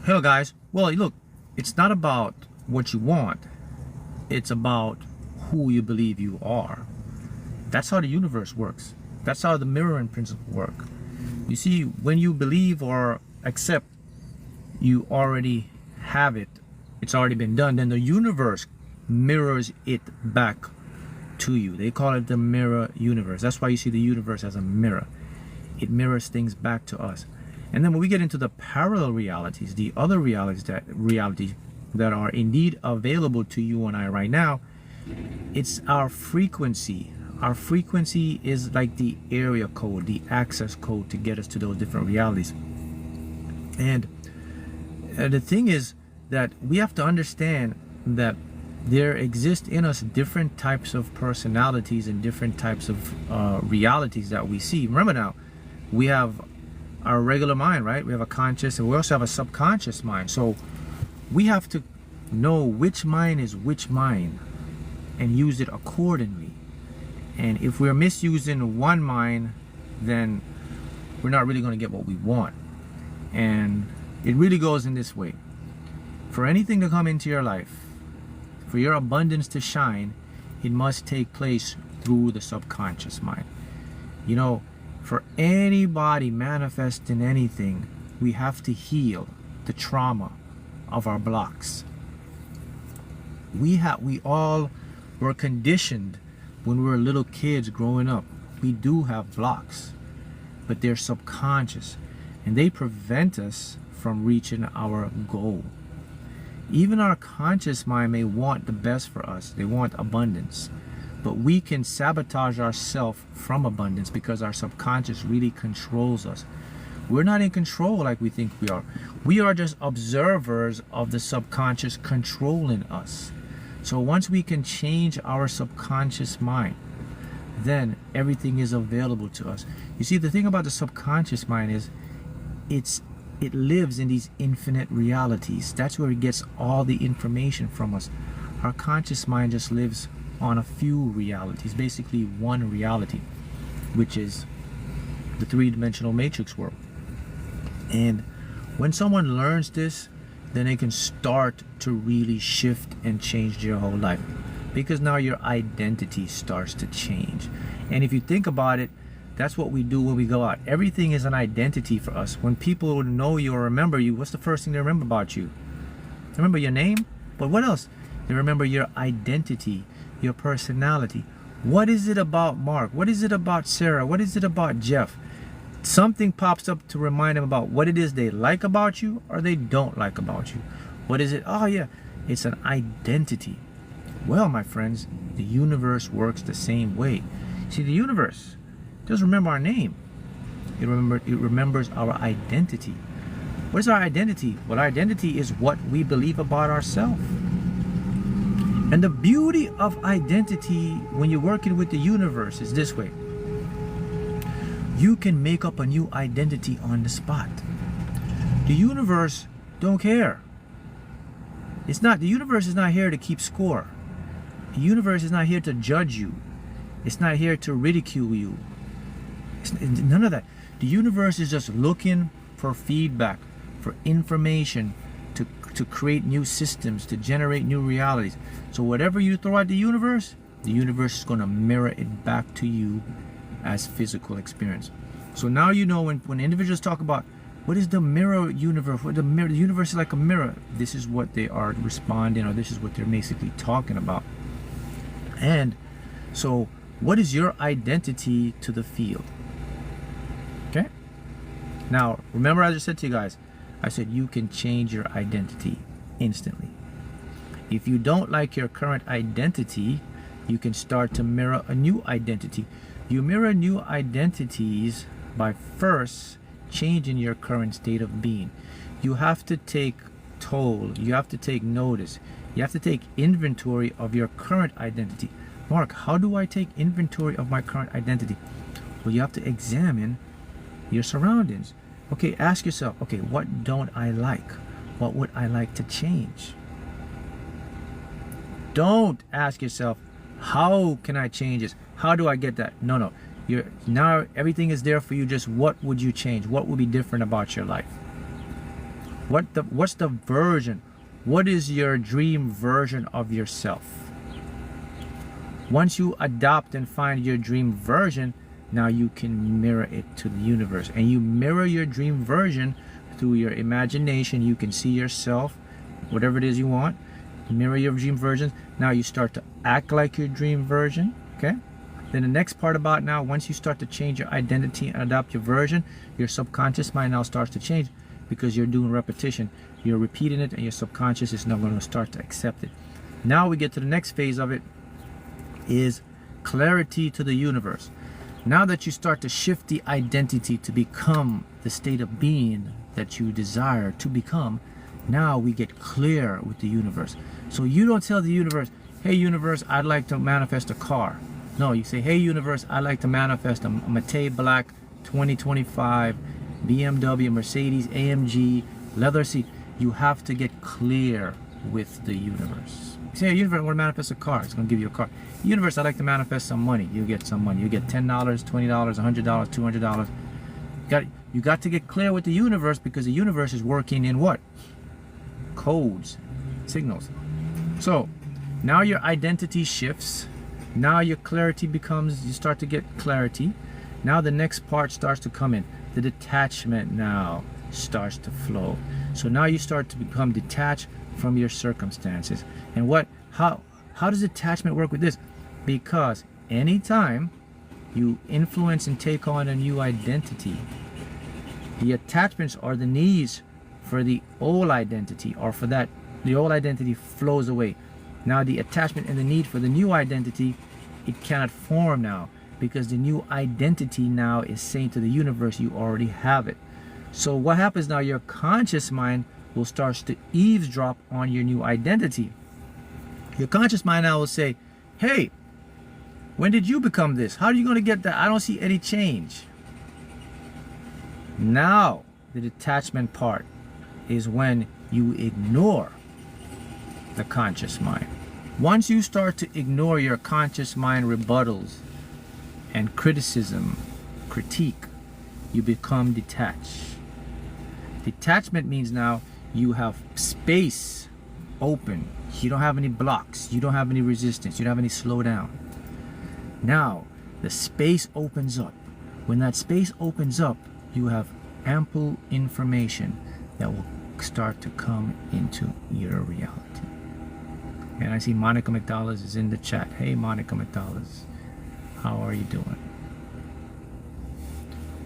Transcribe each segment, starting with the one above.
Hello guys. Well, look, it's not about what you want. It's about who you believe you are. That's how the universe works. That's how the mirroring principle works. You see, when you believe or accept you already have it, it's already been done, then the universe mirrors it back to you. They call it the mirror universe. That's why you see the universe as a mirror. It mirrors things back to us. And then when we get into the parallel realities, the other realities that are indeed available to you and I right now, it's our frequency. Our frequency is like the area code, the access code to get us to those different realities. And the thing is that we have to understand that there exist in us different types of personalities and different types of realities that we see. Remember now, we have our regular mind, right? We have a conscious, and we also have a subconscious mind. So we have to know which mind is which mind and use it accordingly. And if we're misusing one mind, then we're not really going to get what we want. And it really goes in this way. For anything to come into your life, for your abundance to shine, it must take place through the subconscious mind. You know, for anybody manifesting anything, we have to heal the trauma of our blocks. We all were conditioned when we were little kids growing up. We do have blocks, but they're subconscious, and they prevent us from reaching our goal. Even our conscious mind may want the best for us. They want abundance. But we can sabotage ourselves from abundance because our subconscious really controls us. We're not in control like we think we are. We are just observers of the subconscious controlling us. So once we can change our subconscious mind, then everything is available to us. You see, the thing about the subconscious mind is it lives in these infinite realities. That's where it gets all the information from us. Our conscious mind just lives on a few realities, basically one reality, which is the three-dimensional matrix world. And when someone learns this, then they can start to really shift and change their whole life, because now your identity starts to change. And if you think about it, that's what we do when we go out. Everything is an identity for us. When people know you or remember you, what's the first thing they remember about you? They remember your name, but what else? They remember your identity, your personality. What is it about Mark? What is it about Sarah? What is it about Jeff? Something pops up to remind them about what it is they like about you or they don't like about you. What is it? Oh yeah, it's an identity. Well, my friends, the universe works the same way. See, the universe doesn't remember our name. It remembers our identity. What is our identity? Well, our identity is what we believe about ourselves. And the beauty of identity when you're working with the universe is this way. You can make up a new identity on the spot. The universe don't care. The universe is not here to keep score. The universe is not here to judge you. It's not here to ridicule you. None of that. The universe is just looking for feedback, for information, to create new systems, to generate new realities. So whatever you throw at the universe is going to mirror it back to you as physical experience. So now you know when individuals talk about what is the mirror universe, the universe is like a mirror, this is what they are responding, or this is what they're basically talking about. And so what is your identity to the field? Okay? Now, remember I just said to you guys, I said you can change your identity instantly. If you don't like your current identity, you can start to mirror a new identity. You mirror new identities by first changing your current state of being. You have to take toll. You have to take notice. You have to take inventory of your current identity. Mark, how do I take inventory of my current identity? Well, you have to examine your surroundings. Okay, ask yourself, okay, what don't I like? What would I like to change? Don't ask yourself, how can I change this? How do I get that? No. Now everything is there for you. Just what would you change? What would be different about your life? What's the version? What is your dream version of yourself? Once you adopt and find your dream version, now you can mirror it to the universe. And you mirror your dream version through your imagination. You can see yourself, whatever it is you want. Mirror your dream version. Now you start to act like your dream version. Okay? Then the next part about now, once you start to change your identity and adopt your version, your subconscious mind now starts to change because you're doing repetition. You're repeating it and your subconscious is now going to start to accept it. Now we get to the next phase of it, is clarity to the universe. Now that you start to shift the identity to become the state of being that you desire to become, now we get clear with the universe. So you don't tell the universe, hey universe, I'd like to manifest a car. No, you say, hey universe, I'd like to manifest a Matei Black 2025 BMW, Mercedes, AMG, leather seat. You have to get clear with the universe. You say, hey, universe, I want to manifest a car. It's going to give you a car. Universe, I'd like to manifest some money. You get some money. You get $10, $20, $100, $200. You got to get clear with the universe, because the universe is working in what? Codes, signals. So now your identity shifts. Now your clarity becomes, you start to get clarity. Now the next part starts to come in. The detachment now starts to flow. So now you start to become detached from your circumstances. And how does detachment work with this? Because anytime you influence and take on a new identity, the attachments or the needs for the old identity, or for that, the old identity flows away. Now the attachment and the need for the new identity, it cannot form now, because the new identity now is saying to the universe, you already have it. So what happens now, your conscious mind will start to eavesdrop on your new identity. Your conscious mind now will say, hey, when did you become this? How are you going to get that? I don't see any change. Now the detachment part is when you ignore the conscious mind. Once you start to ignore your conscious mind rebuttals and criticism, critique, you become detached. Detachment means now you have space open. You don't have any blocks. You don't have any resistance. You don't have any slowdown. Now the space opens up. When that space opens up, you have ample information that will start to come into your reality. And I see Monica McDonald's is in the chat. Hey Monica McDonald's, how are you doing?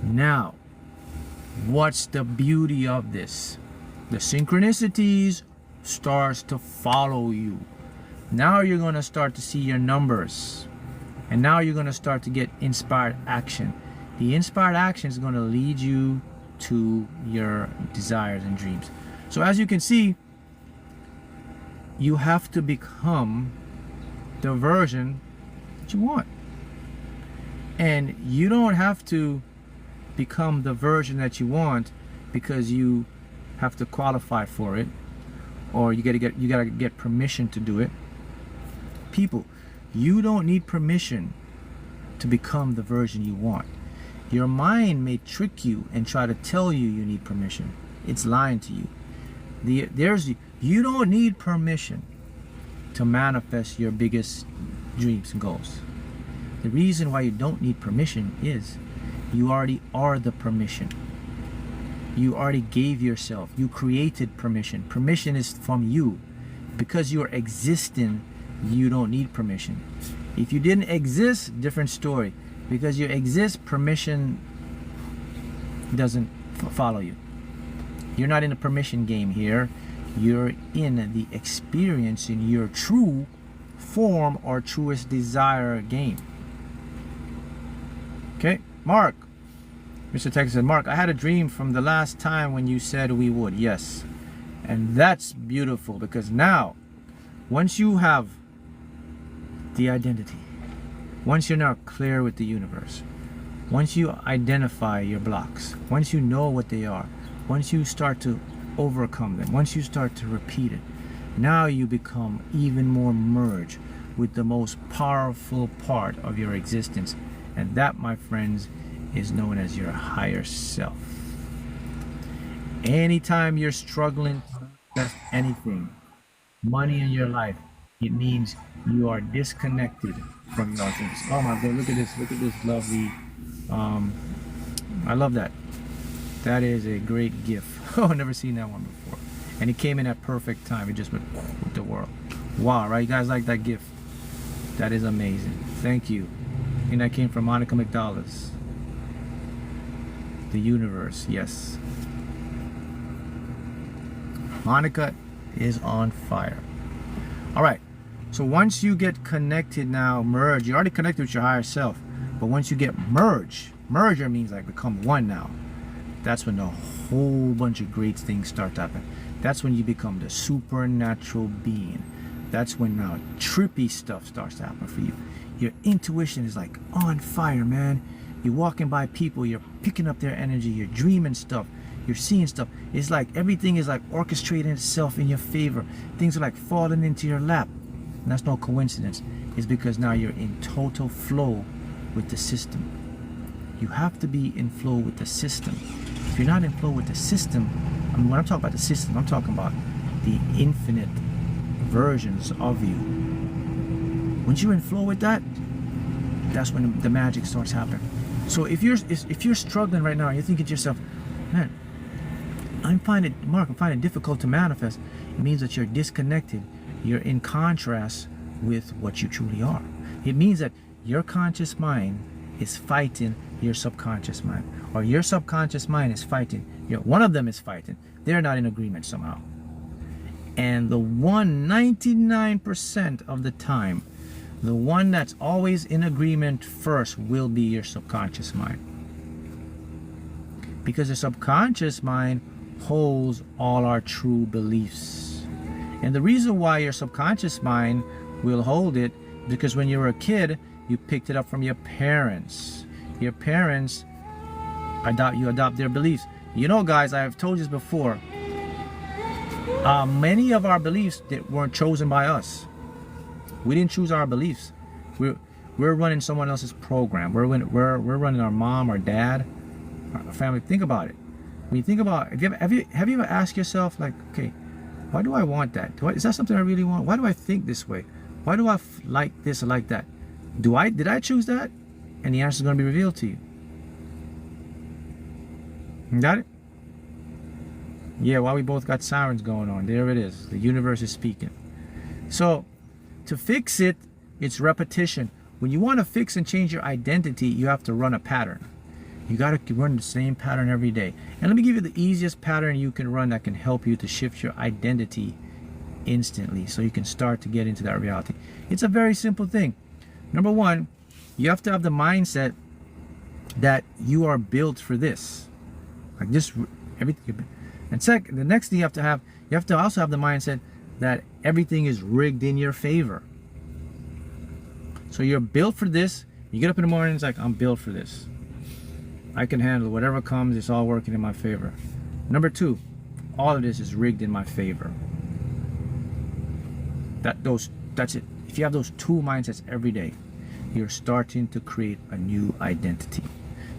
Now, what's the beauty of this? The synchronicities starts to follow you. Now you're going to start to see your numbers. And now you're going to start to get inspired action. The inspired action is going to lead you to your desires and dreams. So as you can see, you have to become the version that you want. And you don't have to become the version that you want because you have to qualify for it, or you gotta get permission to do it. People, you don't need permission to become the version you want. Your mind may trick you and try to tell you you need permission. It's lying to you. You don't need permission to manifest your biggest dreams and goals. The reason why you don't need permission is you already are the permission. You already gave yourself. You created permission. Permission is from you. Because you're existing, you don't need permission. If you didn't exist, different story. Because you exist, permission doesn't follow you. You're not in a permission game here. You're in the experience in your true form or truest desire game. Okay, Mark. Mr. Texas said, Mark, I had a dream from the last time when you said we would. Yes. And that's beautiful, because now, once you have the identity, once you're now clear with the universe, once you identify your blocks, once you know what they are, once you start to overcome them, once you start to repeat it, now you become even more merged with the most powerful part of your existence. And that, my friends, is known as your higher self. Anytime you're struggling to manifest anything, money in your life, it means you are disconnected from your things. Oh my God, look at this lovely, I love that. That is a great gift. Oh, I've never seen that one before. And it came in at perfect time. It just went with the world. Wow, right? You guys like that gift? That is amazing. Thank you. And that came from Monica McDonald's. The universe, yes. Monica is on fire. All right. So once you get connected now, merge. You're already connected with your higher self. But once you get merger means like become one now. That's when a whole bunch of great things start to happen. That's when you become the supernatural being. That's when now trippy stuff starts to happen for you. Your intuition is like on fire, man. You're walking by people, you're picking up their energy, you're dreaming stuff, you're seeing stuff. It's like everything is like orchestrating itself in your favor. Things are like falling into your lap. And that's no coincidence. It's because now you're in total flow with the system. You have to be in flow with the system. If you're not in flow with the system, I mean, when I'm talking about the system, I'm talking about the infinite versions of you. Once you're in flow with that, that's when the magic starts happening. So if you're struggling right now, you're thinking to yourself, man, I'm finding it difficult to manifest. It means that you're disconnected. You're in contrast with what you truly are. It means that your conscious mind is fighting your subconscious mind, or your subconscious mind is fighting. One of them is fighting. They're not in agreement somehow. And the 99% of the time, the one that's always in agreement first will be your subconscious mind. Because the subconscious mind holds all our true beliefs. And the reason why your subconscious mind will hold it, because when you were a kid, you picked it up from your parents. Your parents adopt their beliefs. You know, guys, I have told you this before. Many of our beliefs that weren't chosen by us. We didn't choose our beliefs. We're running someone else's program. We're running our mom, our dad, our family. Think about it. When you think about, have you ever asked yourself, like, okay, why do I want that? Is that something I really want? Why do I think this way? Why do I like this or like that? Did I choose that? And the answer is going to be revealed to you. Got it? Yeah, while we both got sirens going on, there it is. The universe is speaking. So, to fix it, it's repetition. When you want to fix and change your identity, you have to run a pattern. You got to run the same pattern every day. And let me give you the easiest pattern you can run that can help you to shift your identity instantly, so you can start to get into that reality. It's a very simple thing. Number one, you have to have the mindset that you are built for this. Like this, everything. And second, the next thing you have to also have the mindset that everything is rigged in your favor. So you're built for this. You get up in the morning, it's like, I'm built for this. I can handle whatever comes. It's all working in my favor. Number two, all of this is rigged in my favor. That's it. If you have those two mindsets every day, you're starting to create a new identity.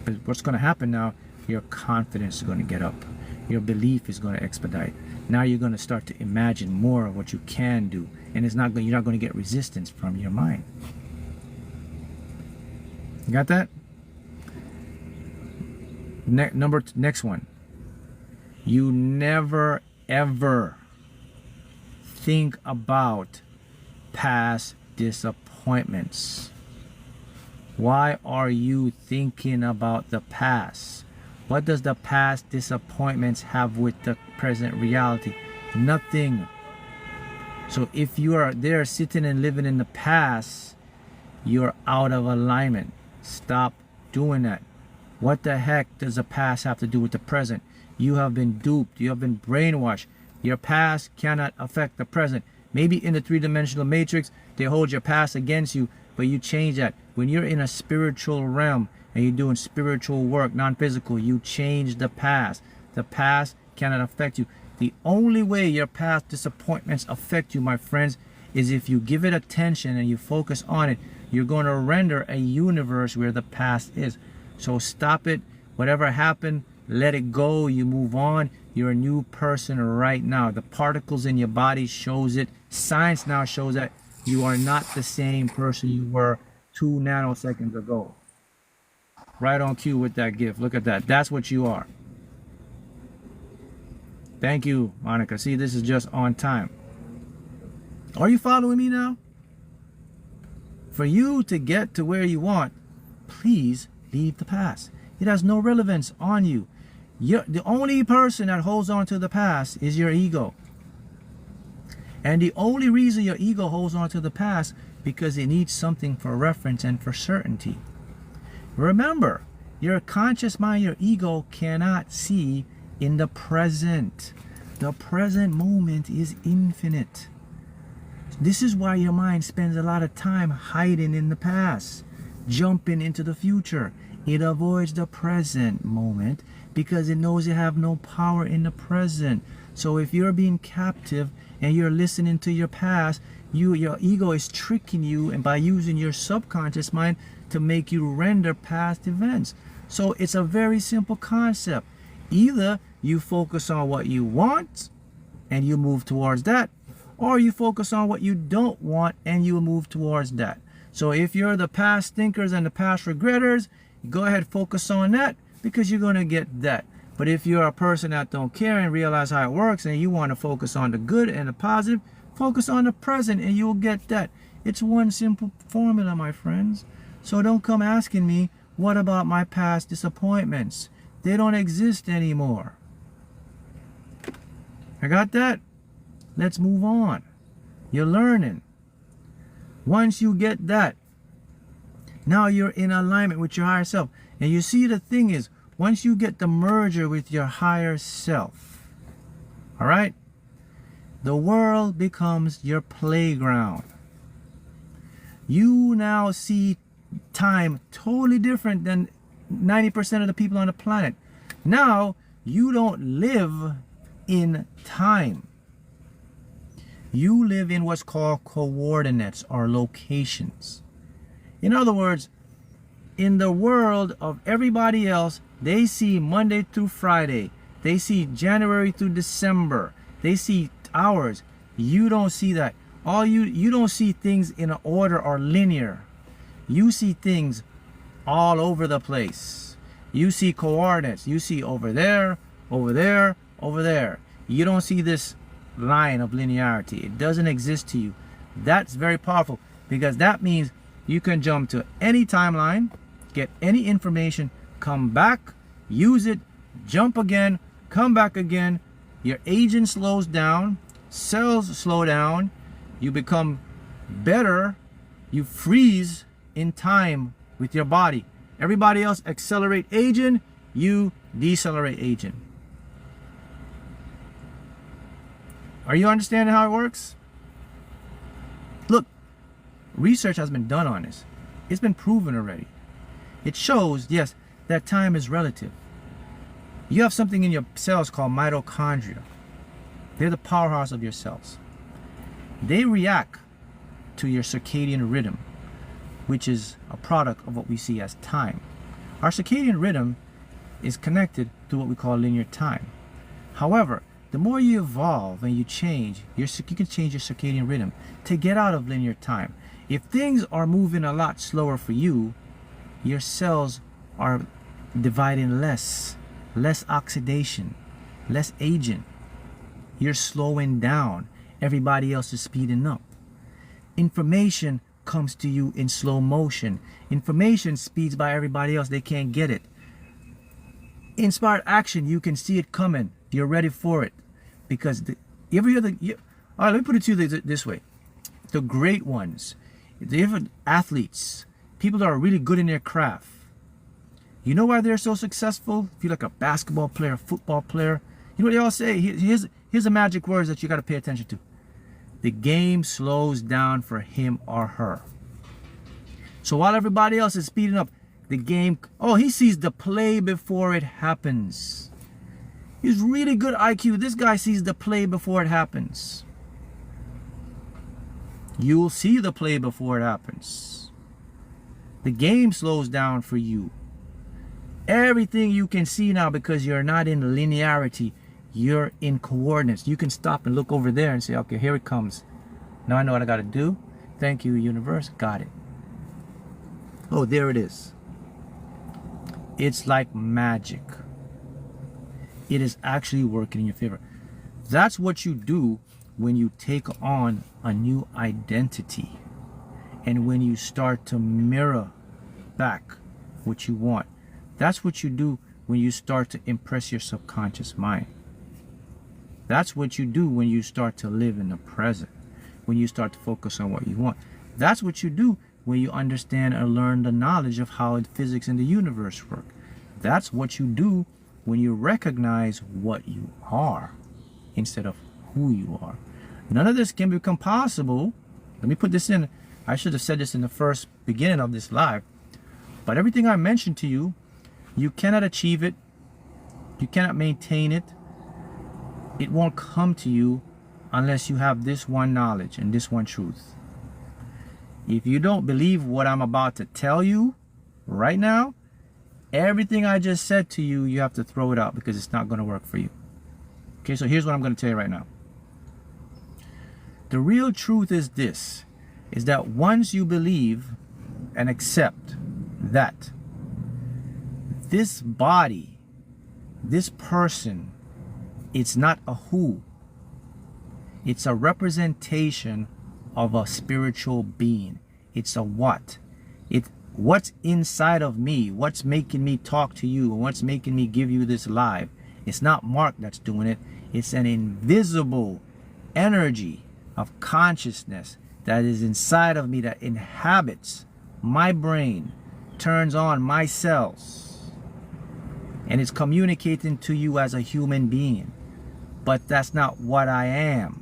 But what's going to happen now, your confidence is going to get up. Your belief is going to expedite. Now you're going to start to imagine more of what you can do. And you're not going to get resistance from your mind. You got that? Next one. You never ever think about past disappointments. Why are you thinking about the past? What does the past disappointments have with the present reality? Nothing. So if you are there sitting and living in the past, you're out of alignment. Stop doing that. What the heck does the past have to do with the present? You have been duped. You have been brainwashed. Your past cannot affect the present. Maybe in the three-dimensional matrix, they hold your past against you, but you change that. When you're in a spiritual realm and you're doing spiritual work, non-physical, you change the past. The past cannot affect you. The only way your past disappointments affect you, my friends, is if you give it attention and you focus on it. You're going to render a universe where the past is. So stop it. Whatever happened, let it go. You move on. You're a new person right now. The particles in your body shows it. Science now shows that you are not the same person you were 2 nanoseconds ago. Right on cue with that gift. Look at that. That's what you are. Thank you, Monica. See, this is just on time. Are you following me now? For you to get to where you want, please leave the past. It has no relevance on you. The only person that holds on to the past is your ego. And the only reason your ego holds on to the past because it needs something for reference and for certainty. Remember, your conscious mind, your ego cannot see in the present. The present moment is infinite. This is why your mind spends a lot of time hiding in the past, jumping into the future. It avoids the present moment because it knows it have no power in the present. So if you're being captive and you're listening to your past, your ego is tricking you, and by using your subconscious mind to make you render past events. So it's a very simple concept. Either you focus on what you want and you move towards that, or you focus on what you don't want and you move towards that. So if you're the past thinkers and the past regretters, go ahead, focus on that because you're going to get that. But if you're a person that don't care and realize how it works and you want to focus on the good and the positive, focus on the present and you'll get that. It's one simple formula, my friends. So don't come asking me, what about my past disappointments? They don't exist anymore. I got that? Let's move on. You're learning. Once you get that, now you're in alignment with your higher self. And you see, the thing is, once you get the merger with your higher self, all right, the world becomes your playground. You now see time totally different than 90% of the people on the planet. Now, you don't live in time. You live in what's called coordinates or locations. In other words, in the world of everybody else, they see Monday through Friday. They see January through December. They see hours. You don't see that. You don't see things in an order or linear. You see things all over the place. You see coordinates. You see over there, over there, over there. You don't see this line of linearity. It doesn't exist to you. That's very powerful because that means you can jump to any timeline, get any information, come back, use it, jump again, come back again. Your aging slows down, cells slow down, you become better, you freeze in time with your body. Everybody else accelerate aging, you decelerate aging. Are you understanding how it works? Look, research has been done on this. It's been proven already. It shows, yes, that time is relative. You have something in your cells called mitochondria. They're the powerhouse of your cells. They react to your circadian rhythm, which is a product of what we see as time. Our circadian rhythm is connected to what we call linear time. However, the more you evolve and you change, you can change your circadian rhythm to get out of linear time. If things are moving a lot slower for you, your cells are dividing less oxidation, less aging. You're slowing down. Everybody else is speeding up. Information comes to you in slow motion. Information speeds by everybody else. They can't get it. Inspired action, you can see it coming. You're ready for it. Because all right, let me put it to you this way. The great ones, the different athletes, people that are really good in their craft, you know why they're so successful? If you're like a basketball player, football player, you know what they all say? Here's the magic words that you got to pay attention to. The game slows down for him or her. So while everybody else is speeding up, the game, he sees the play before it happens. He's really good IQ. This guy sees the play before it happens. You'll see the play before it happens. The game slows down for you. Everything you can see now because you're not in linearity. You're in coordinates. You can stop and look over there and say, okay, here it comes. Now I know what I got to do. Thank you, universe. Got it. Oh, there it is. It's like magic. It is actually working in your favor. That's what you do when you take on a new identity and when you start to mirror back what you want. That's what you do when you start to impress your subconscious mind. That's what you do when you start to live in the present, when you start to focus on what you want. That's what you do when you understand or learn the knowledge of how physics and the universe work. That's what you do when you recognize what you are instead of who you are. None of this can become possible. Let me put this in. I should have said this in the first beginning of this live. But everything I mentioned to you, you cannot achieve it. You cannot maintain it. It won't come to you unless you have this one knowledge and this one truth. If you don't believe what I'm about to tell you right now, everything I just said to you, you have to throw it out because it's not going to work for you. Okay, so here's what I'm going to tell you right now. The real truth is this, is that once you believe and accept that this body, this person, it's not a who, it's a representation of a spiritual being. It's a what. What's inside of me, what's making me talk to you, and what's making me give you this live. It's not Mark that's doing it. It's an invisible energy of consciousness that is inside of me, that inhabits my brain, turns on my cells, and it's communicating to you as a human being. But that's not what I am.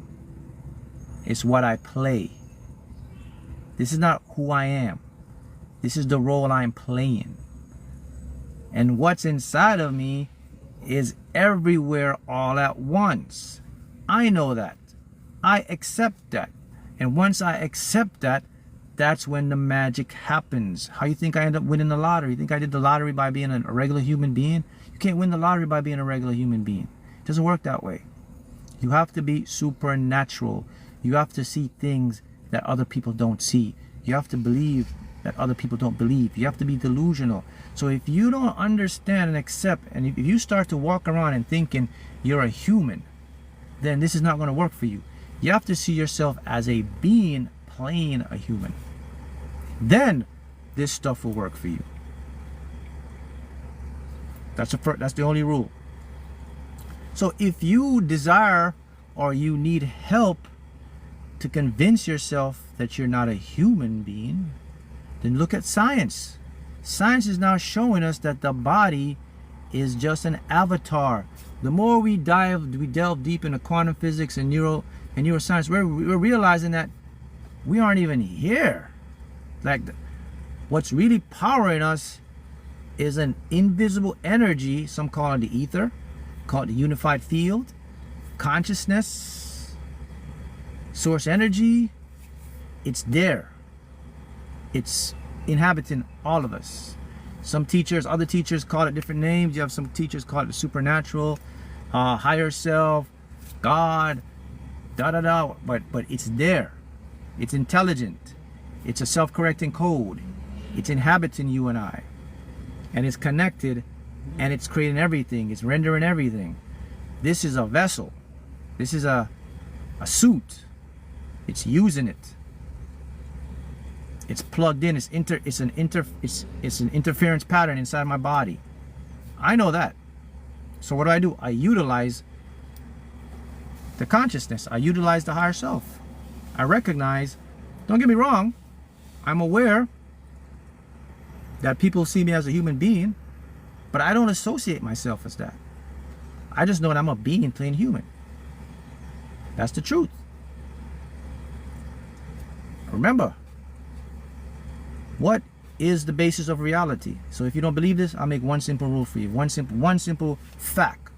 It's what I play. This is not who I am. This is the role I'm playing. And what's inside of me is everywhere all at once. I know that. I accept that. And once I accept that, that's when the magic happens. How you think I end up winning the lottery? You think I did the lottery by being a regular human being? You can't win the lottery by being a regular human being. It doesn't work that way. You have to be supernatural. You have to see things that other people don't see. You have to believe that other people don't believe. You have to be delusional. So if you don't understand and accept, and if you start to walk around and thinking you're a human, then this is not going to work for you. You have to see yourself as a being playing a human. Then this stuff will work for you. That's the only rule. So if you desire or you need help to convince yourself that you're not a human being, then look at science. Science is now showing us that the body is just an avatar. The more we delve deep into quantum physics and neuroscience, we're realizing that we aren't even here. Like, what's really powering us is an invisible energy, some call it the ether, called the unified field, consciousness, source energy. It's there. It's inhabiting all of us. Some teachers, other teachers call it different names. You have some teachers call it the supernatural, higher self, God, da-da-da. But it's there. It's intelligent. It's a self-correcting code. It's inhabiting you and I. And it's connected, and it's creating everything. It's rendering everything. This is a vessel. This is a suit. It's using it. It's plugged in. It's an interference pattern inside my body. I know that. So what do? I utilize the consciousness. I utilize the higher self. I recognize, don't get me wrong, I'm aware that people see me as a human being, but I don't associate myself as that. I just know that I'm a being playing human. That's the truth. Remember, what is the basis of reality? So if you don't believe this, I'll make one simple rule for you. One simple fact.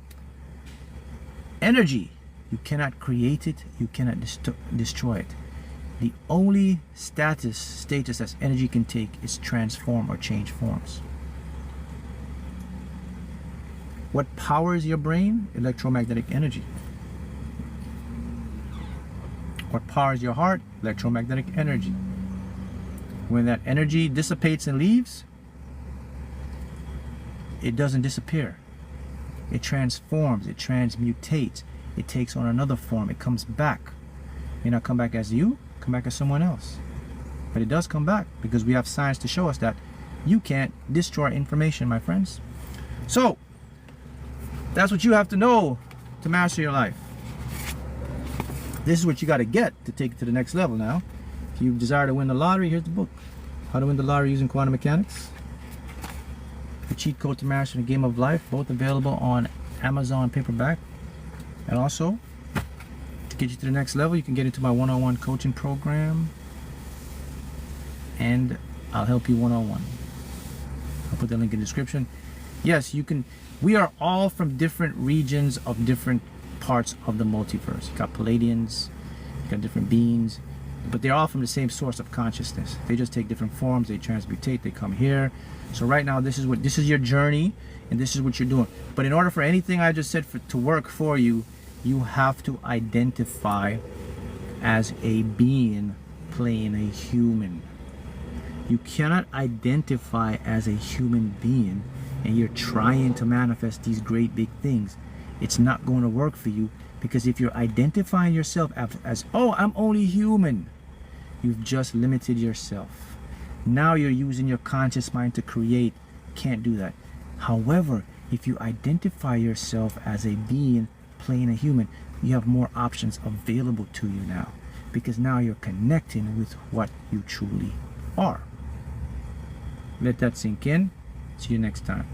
Energy, you cannot create it, you cannot destroy it. The only status that energy can take is transform or change forms. What powers your brain? Electromagnetic energy. What powers your heart? Electromagnetic energy. When that energy dissipates and leaves, it doesn't disappear. It transforms, it transmutates, it takes on another form, it comes back. It may not come back as you, come back as someone else. But it does come back because we have science to show us that you can't destroy information, my friends. So, that's what you have to know to master your life. This is what you got to get to take it to the next level now. If you desire to win the lottery, here's the book. How to Win the Lottery Using Quantum Mechanics. The Cheat Code to Master the Game of Life, both available on Amazon paperback. And also, to get you to the next level, you can get into my one-on-one coaching program. And I'll help you one-on-one. I'll put the link in the description. Yes, you can. We are all from different regions of different parts of the multiverse. You got Palladians, you got different beings, but they're all from the same source of consciousness. They just take different forms, they transmutate, they come here. So right now, this is your journey, and this is what you're doing. But in order for anything I just said to work for you, you have to identify as a being playing a human. You cannot identify as a human being and you're trying to manifest these great big things. It's not going to work for you, because if you're identifying yourself as, oh, I'm only human, you've just limited yourself. Now you're using your conscious mind to create. Can't do that. However, if you identify yourself as a being playing a human, you have more options available to you now, because now you're connecting with what you truly are. Let that sink in. See you next time.